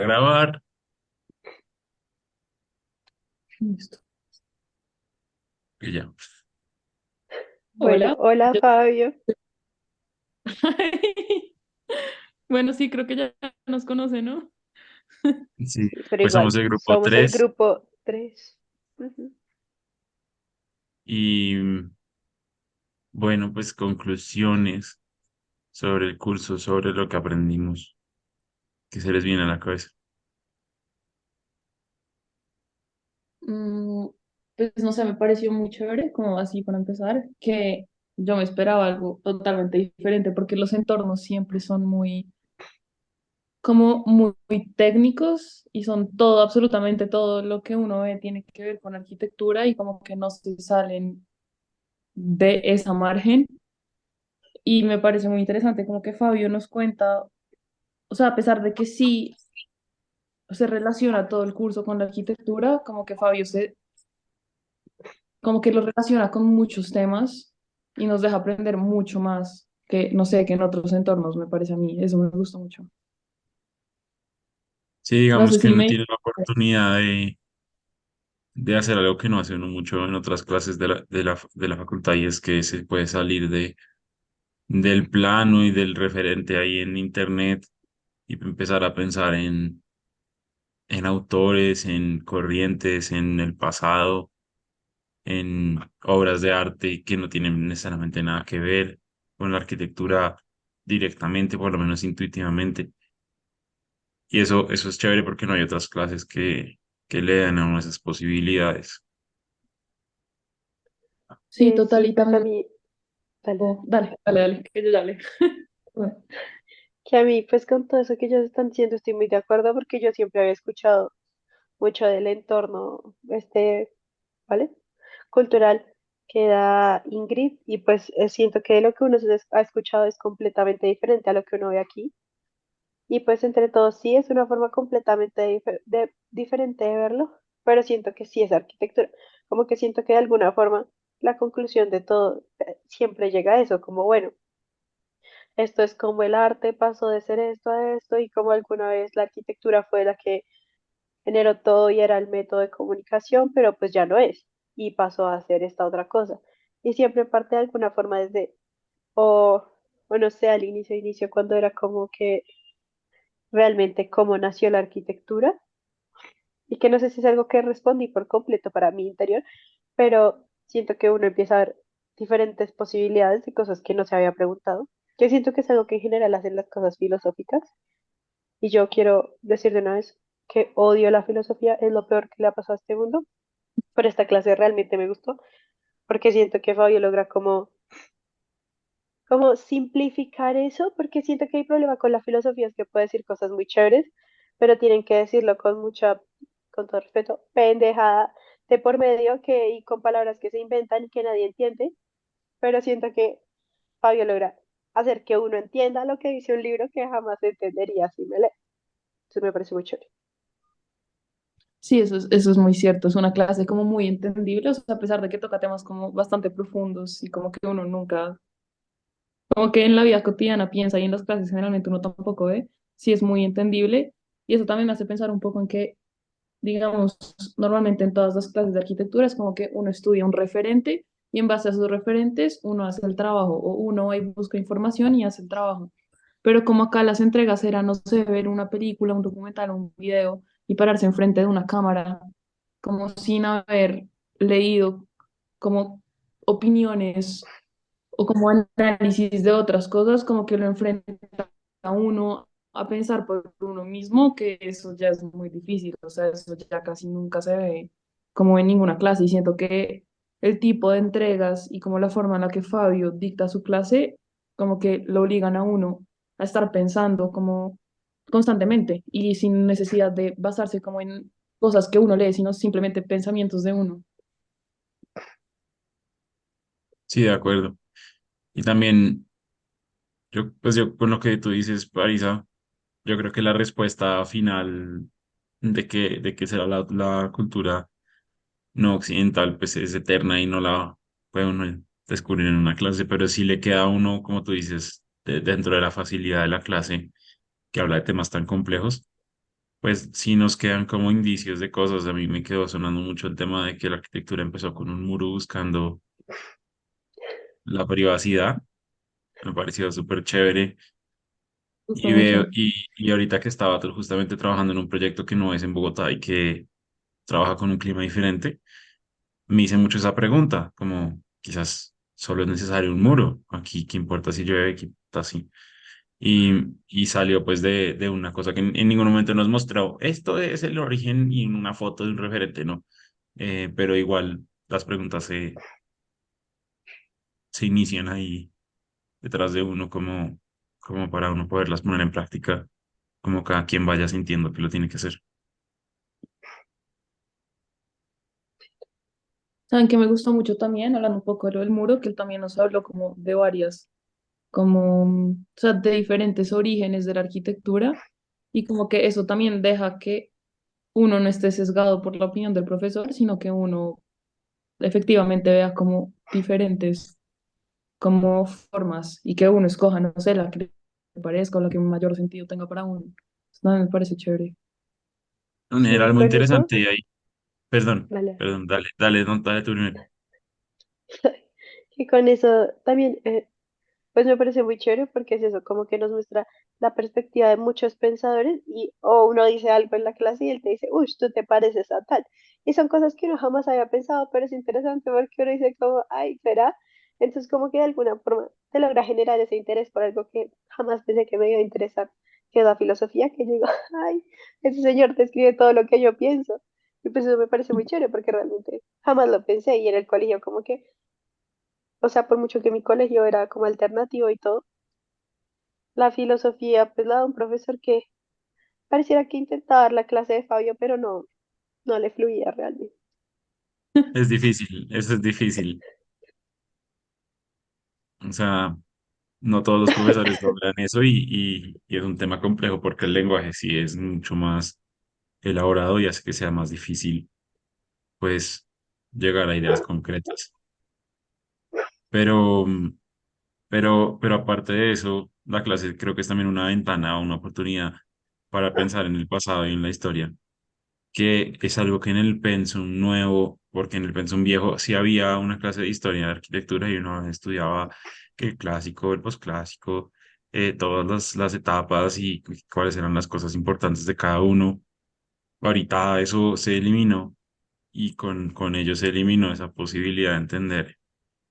grabar. Listo. Y ya. Hola. Bueno, hola Yo- Fabio. Bueno, sí, creo que ya nos conoce, ¿no? Sí, Sí, pero pues igual, somos el grupo somos el 3 grupo 3. y bueno, pues conclusiones sobre el curso, sobre lo que aprendimos, que se les viene a la cabeza. Mm, pues no sé, me pareció muy chévere, como así para empezar, que yo me esperaba algo totalmente diferente, porque los entornos siempre son muy, como muy técnicos y son todo, absolutamente todo lo que uno ve tiene que ver con arquitectura y como que no se salen de esa margen. Y me parece muy interesante como que Fabio nos cuenta, o sea, a pesar de que sí se relaciona todo el curso con la arquitectura, como que Fabio como que lo relaciona con muchos temas y nos deja aprender mucho más que, no sé, que en otros entornos, me parece a mí. Eso me gustó mucho. Sí, No digamos sé que si uno me... tiene la oportunidad de hacer algo que no hace uno mucho en otras clases de la facultad y es que se puede salir del plano y del referente ahí en internet y empezar a pensar en autores, en corrientes, en el pasado, en obras de arte que no tienen necesariamente nada que ver con la arquitectura directamente, por lo menos intuitivamente. Y eso es chévere porque no hay otras clases que le dan a uno esas posibilidades. Sí, total, Sí, y pues a también... mí, dale, Oh, dale, dale, dale, que yo ya hablé. Bueno, que a mí, pues con todo eso que ellos están diciendo, estoy muy de acuerdo porque yo siempre había escuchado mucho del entorno, ¿vale? Cultural que da Ingrid y pues siento que lo que uno ha escuchado es completamente diferente a lo que uno ve aquí. Y pues entre todos sí es una forma completamente diferente de verlo, pero siento que sí es arquitectura. Como que siento que de alguna forma la conclusión de todo siempre llega a eso, como bueno, esto es como el arte pasó de ser esto a esto y como alguna vez la arquitectura fue la que generó todo y era el método de comunicación, pero pues ya no es y pasó a ser esta otra cosa. Y siempre parte de alguna forma desde, o, o no sé, al inicio cuando era como que realmente cómo nació la arquitectura y que no sé si es algo que respondí por completo para mi interior, pero siento que uno empieza a ver diferentes posibilidades de cosas que no se había preguntado, que siento que es algo que en general hacen las cosas filosóficas y yo quiero decir de una vez que odio la filosofía, es lo peor que le ha pasado a este mundo, pero esta clase realmente me gustó porque siento que Fabio logra como simplificar eso, porque siento que hay problema con la filosofía, es que puede decir cosas muy chéveres, pero tienen que decirlo con mucha, con todo respeto, pendejada de por medio que, y con palabras que se inventan y que nadie entiende, pero siento que Fabio logra hacer que uno entienda lo que dice un libro que jamás entendería si me lee. Eso me parece muy chévere. sí, eso es muy cierto. Es una clase como muy entendible, o sea, a pesar de que toca temas como bastante profundos y como que uno nunca, como que en la vida cotidiana piensa y en las clases generalmente uno tampoco ve, sí es muy entendible. Y eso también me hace pensar un poco en que digamos, normalmente en todas las clases de arquitectura es como que uno estudia un referente y en base a esos referentes uno hace el trabajo o uno va y busca información y hace el trabajo. Pero como acá las entregas eran, no sé, ver una película, un documental, un video y pararse enfrente de una cámara, como sin haber leído como opiniones o como análisis de otras cosas, como que lo enfrenta a uno a pensar por uno mismo, que eso ya es muy difícil, o sea, eso ya casi nunca se ve como en ninguna clase, y siento que el tipo de entregas y como la forma en la que Fabio dicta su clase, como que lo obligan a uno a estar pensando como constantemente y sin necesidad de basarse como en cosas que uno lee, sino simplemente pensamientos de uno. Sí, de acuerdo. Y también, yo con lo que tú dices, Parisa, yo creo que la respuesta final de que será la cultura no occidental, pues es eterna y no la puede uno descubrir en una clase, pero sí le queda a uno, como tú dices, dentro de la facilidad de la clase que habla de temas tan complejos, pues sí nos quedan como indicios de cosas. A mí me quedó sonando mucho el tema de que la arquitectura empezó con un muro buscando la privacidad. Me pareció súper chévere. Gustó Y veo, mucho. y ahorita que estaba justamente trabajando en un proyecto que no es en Bogotá y que trabaja con un clima diferente, me hice mucho esa pregunta, como quizás solo es necesario un muro. Aquí, ¿qué importa si llueve? ¿Qué importa si? Y salió pues de una cosa que en ningún momento nos mostró. Esto es el origen y en una foto de un referente, ¿no? Pero igual las preguntas se inician ahí detrás de uno como para uno poderlas poner en práctica, como cada quien vaya sintiendo que lo tiene que hacer. ¿Saben que me gustó mucho también, hablando un poco de lo del muro, que él también nos habló como de varias, como, o sea, de diferentes orígenes de la arquitectura y como que eso también deja que uno no esté sesgado por la opinión del profesor, sino que uno efectivamente vea como diferentes como formas y que uno escoja, no sé, la que le parezca o la que mayor sentido tenga para uno. Eso también me parece chévere. En Sí, general, muy con eso, interesante y ahí. Perdón, vale. perdón, dale, no, dale tú primero. Y con eso también, pues me parece muy chévere porque es eso, como que nos muestra la perspectiva de muchos pensadores y o uno dice algo en la clase y él te dice, uy, tú te pareces a tal. Y son cosas que uno jamás había pensado, pero es interesante porque uno dice como, ay, ¿será? Entonces como que de alguna forma te logra generar ese interés por algo que jamás pensé que me iba a interesar, que es la filosofía, que yo digo, ay, ese señor te escribe todo lo que yo pienso. Y pues eso me parece muy chévere porque realmente jamás lo pensé y en el colegio como que, o sea, por mucho que mi colegio era como alternativo y todo, la filosofía, pues la da un profesor que pareciera que intentaba dar la clase de Fabio, pero no, no le fluía realmente. Es difícil, eso es difícil. O sea, no todos los profesores logran eso y es un tema complejo porque el lenguaje sí es mucho más elaborado y hace que sea más difícil, pues, llegar a ideas concretas. Pero, pero aparte de eso, la clase creo que es también una ventana o una oportunidad para pensar en el pasado y en la historia, que es algo que en el pensum nuevo, porque en el pensum viejo sí había una clase de historia de arquitectura y uno estudiaba que el clásico, el posclásico, todas las etapas y cuáles eran las cosas importantes de cada uno. Ahorita eso se eliminó y con ello se eliminó esa posibilidad de entender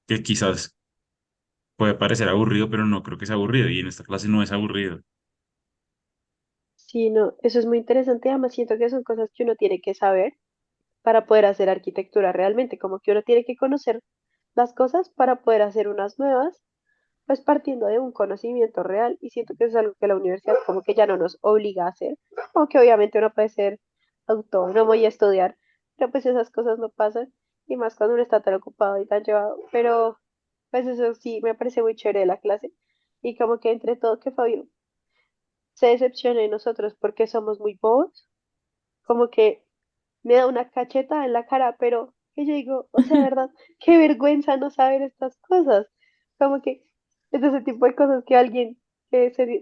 que quizás puede parecer aburrido, pero no creo que sea aburrido y en esta clase no es aburrido. Sí, no, eso es muy interesante. Además, siento que son cosas que uno tiene que saber para poder hacer arquitectura realmente, como que uno tiene que conocer las cosas para poder hacer unas nuevas, pues partiendo de un conocimiento real. Y siento que eso es algo que la universidad como que ya no nos obliga a hacer, como que obviamente uno puede ser autónomo y estudiar, pero pues esas cosas no pasan, y más cuando uno está tan ocupado y tan llevado. Pero pues eso sí, me parece muy chévere de la clase. Y como que entre todo que Fabio se decepcione de nosotros porque somos muy bobos, como que me da una cacheta en la cara, pero que yo digo, o sea, de verdad, qué vergüenza no saber estas cosas. Como que es de ese tipo de cosas que alguien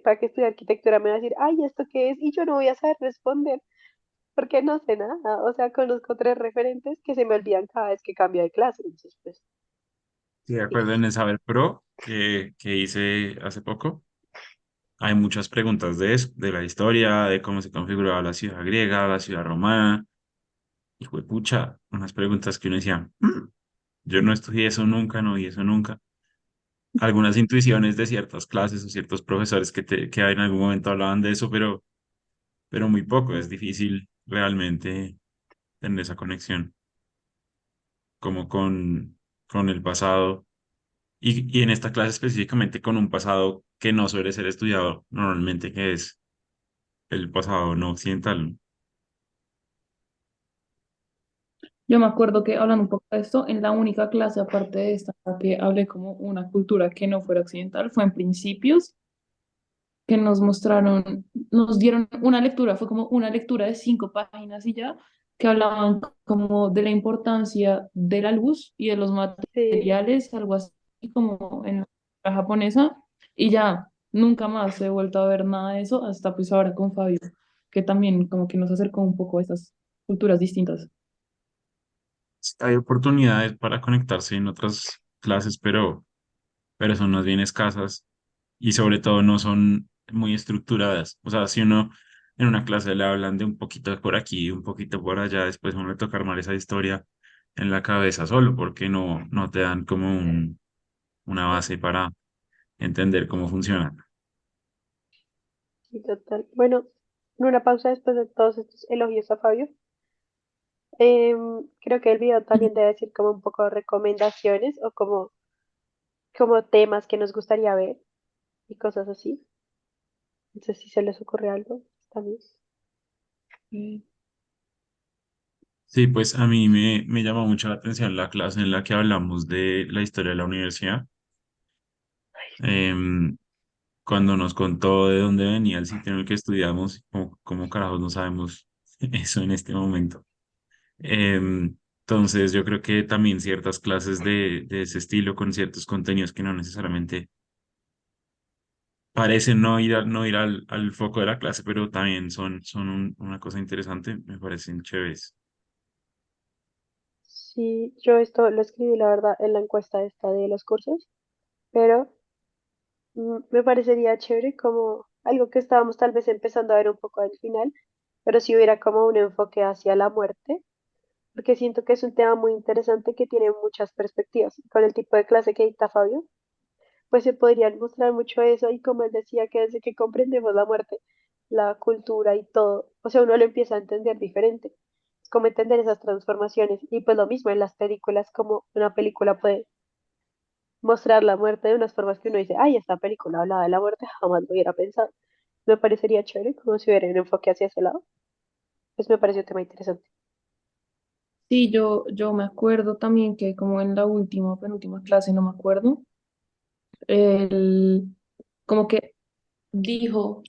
para que estudie arquitectura me va a decir, ay, ¿esto qué es? Y yo no voy a saber responder porque no sé nada. O sea, conozco tres referentes que se me olvidan cada vez que cambio de clase. Entonces, pues, Sí, de acuerdo X. en el Saber Pro que hice hace poco. Hay muchas preguntas de eso, de la historia, de cómo se configuraba la ciudad griega, la ciudad romana. Y fue pucha, unas preguntas que uno decía, "Mm, yo no estudié eso nunca, no vi eso nunca". Algunas intuiciones de ciertas clases o ciertos profesores que en algún momento hablaban de eso, pero muy poco. Es difícil realmente tener esa conexión como con el pasado y en esta clase específicamente con un pasado que no suele ser estudiado normalmente, que es el pasado no occidental. Yo me acuerdo que hablando un poco de esto, en la única clase aparte de esta en la que hablé como una cultura que no fuera occidental, fue en principios, que nos mostraron, nos dieron una lectura, fue como una lectura de 5 páginas y ya, que hablaban como de la importancia de la luz y de los Sí, materiales, algo así como en la japonesa, y ya nunca más he vuelto a ver nada de eso hasta pues ahora con Fabio, que también como que nos acercó un poco a estas culturas distintas. Hay oportunidades para conectarse en otras clases, pero son más bien escasas y sobre todo no son muy estructuradas. O sea, si uno en una clase le hablan de un poquito por aquí, un poquito por allá, después uno le toca armar esa historia en la cabeza solo, porque no te dan como una base para entender cómo funciona. Sí, total. Bueno, en una pausa después de todos estos elogios a Fabio. Creo que el video también debe decir como un poco de recomendaciones o como temas que nos gustaría ver y cosas así. No sé si se les ocurre algo también. Mm. Sí, pues a mí me llama mucho la atención la clase en la que hablamos de la historia de la universidad. Em, Cuando nos contó de dónde venía el sitio en el que estudiamos, como carajos no sabemos eso en este momento. Entonces yo creo que también ciertas clases de ese estilo con ciertos contenidos que no necesariamente parecen no ir al foco de la clase, pero también son una cosa interesante, me parecen chéveres. Sí, yo esto lo escribí, la verdad, en la encuesta esta de los cursos, pero me parecería chévere como algo que estábamos tal vez empezando a ver un poco al final, pero si hubiera como un enfoque hacia la muerte, porque siento que es un tema muy interesante que tiene muchas perspectivas. Con el tipo de clase que dicta Fabio, pues se podrían mostrar mucho eso y como él decía que desde que comprendemos la muerte, la cultura y todo, o sea, uno lo empieza a entender diferente. Es como entender esas transformaciones y pues lo mismo en las películas, como una película puede mostrar la muerte de unas formas que uno dice, ay, esta película hablaba de la muerte, jamás lo hubiera pensado. Me parecería chévere como si hubiera un enfoque hacia ese lado. Pues me pareció un tema interesante. Sí, yo me acuerdo también que como en la última o penúltima clase, no me acuerdo, él como que dijo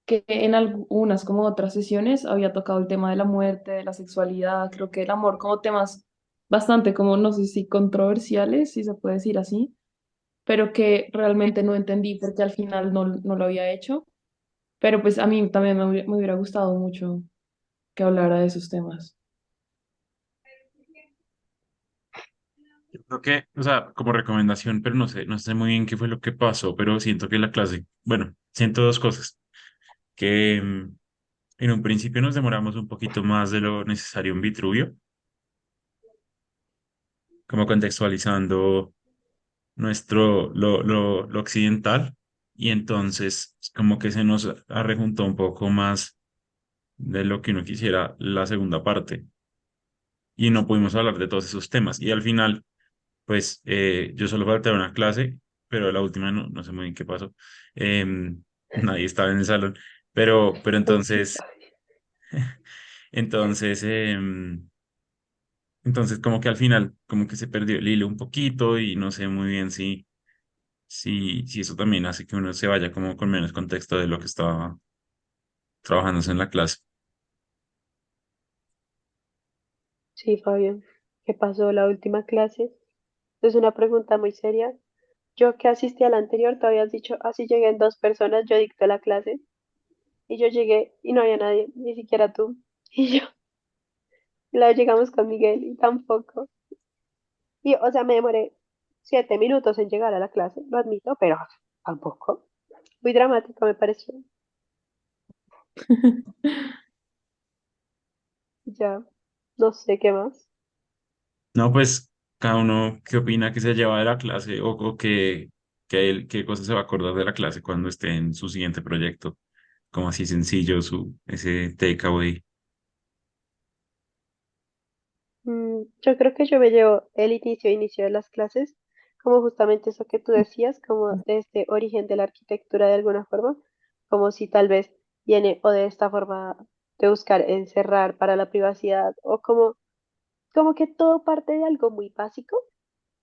que en algunas como otras sesiones había tocado el tema de la muerte, de la sexualidad, creo que el amor, como temas bastante como no sé si controversiales, si se puede decir así, pero que realmente no entendí porque al final no lo había hecho, pero pues a mí también me hubiera gustado mucho que hablara de esos temas. Yo creo que, o sea, como recomendación, pero no sé muy bien qué fue lo que pasó, pero siento que la clase, bueno, siento dos cosas, que en un principio nos demoramos un poquito más de lo necesario en Vitruvio, como contextualizando lo occidental, y entonces como que se nos arrejuntó un poco más de lo que uno quisiera la segunda parte, y no pudimos hablar de todos esos temas, y al final, pues yo solo falté a una clase, pero la última no sé muy bien qué pasó. Nadie estaba en el salón, pero entonces, entonces, entonces como que al final, como que se perdió el hilo un poquito y no sé muy bien si eso también hace que uno se vaya como con menos contexto de lo que estaba trabajándose en la clase. Sí, Fabián, ¿qué pasó la última clase? Es una pregunta muy seria. Yo que asistí a la anterior, te habías dicho, así llegué en dos personas, yo dicté la clase y yo llegué y no había nadie, ni siquiera tú. Y yo, y luego llegamos con Miguel y tampoco. Y, o sea, me demoré 7 minutos en llegar a la clase, lo admito, pero tampoco. Muy dramático me pareció. Ya, no sé qué más. No, pues cada uno qué opina que se lleva de la clase o qué cosa se va a acordar de la clase cuando esté en su siguiente proyecto, como así sencillo, ese takeaway. Yo creo que yo me llevo el inicio de las clases, como justamente eso que tú decías, como de este origen de la arquitectura de alguna forma, como si tal vez viene o de esta forma de buscar encerrar para la privacidad, o como que todo parte de algo muy básico,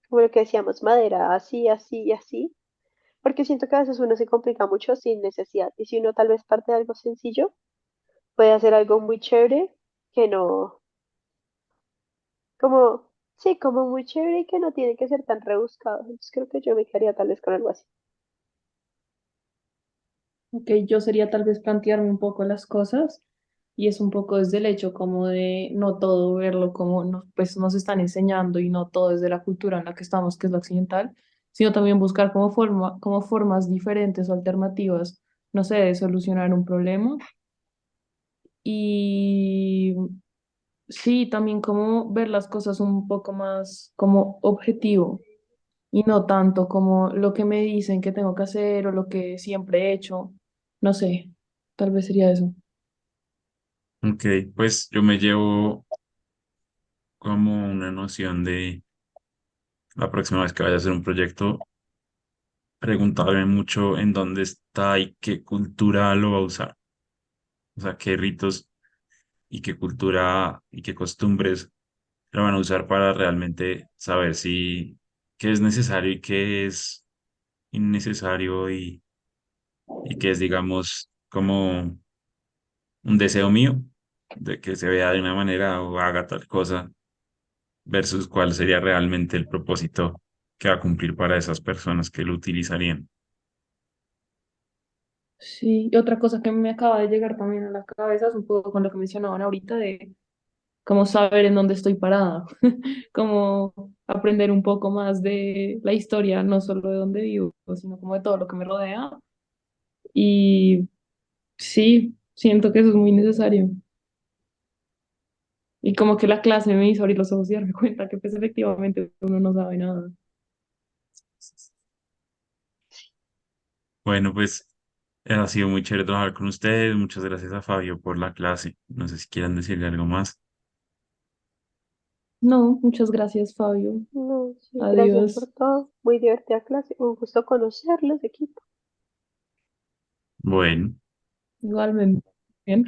como lo que decíamos, madera, así, así y así, porque siento que a veces uno se complica mucho sin necesidad, y si uno tal vez parte de algo sencillo, puede hacer algo muy chévere que no como, sí, como muy chévere y que no tiene que ser tan rebuscado. Entonces creo que yo me quedaría tal vez con algo así. Ok, yo sería tal vez plantearme un poco las cosas. y es un poco desde el hecho como de no todo verlo como pues nos están enseñando y no todo desde la cultura en la que estamos, que es la occidental, sino también buscar como formas diferentes o alternativas, no sé, de solucionar un problema. Y sí, también como ver las cosas un poco más como objetivo y no tanto como lo que me dicen que tengo que hacer o lo que siempre he hecho. No sé, tal vez sería eso. Ok, pues yo me llevo como una noción de la próxima vez que vaya a hacer un proyecto, preguntarme mucho en dónde está y qué cultura lo va a usar. O sea, qué ritos y qué cultura y qué costumbres lo van a usar para realmente saber si qué es necesario y qué es innecesario y qué es, digamos, como un deseo mío de que se vea de una manera o haga tal cosa versus cuál sería realmente el propósito que va a cumplir para esas personas que lo utilizarían. Sí, y otra cosa que me acaba de llegar también a la cabeza es un poco con lo que mencionaban ahorita de cómo saber en dónde estoy parada, cómo aprender un poco más de la historia, no solo de dónde vivo, sino como de todo lo que me rodea. Y sí, siento que eso es muy necesario. Y como que la clase me hizo abrir los ojos y darme cuenta que pues efectivamente uno no sabe nada. Bueno, pues ha sido muy chévere trabajar con ustedes. Muchas gracias a Fabio por la clase. No sé si quieran decirle algo más. No, muchas gracias, Fabio. No, sí, gracias por Adiós. todo. Muy divertida clase. Un gusto conocerlos, equipo. Bueno. Igualmente. Bien.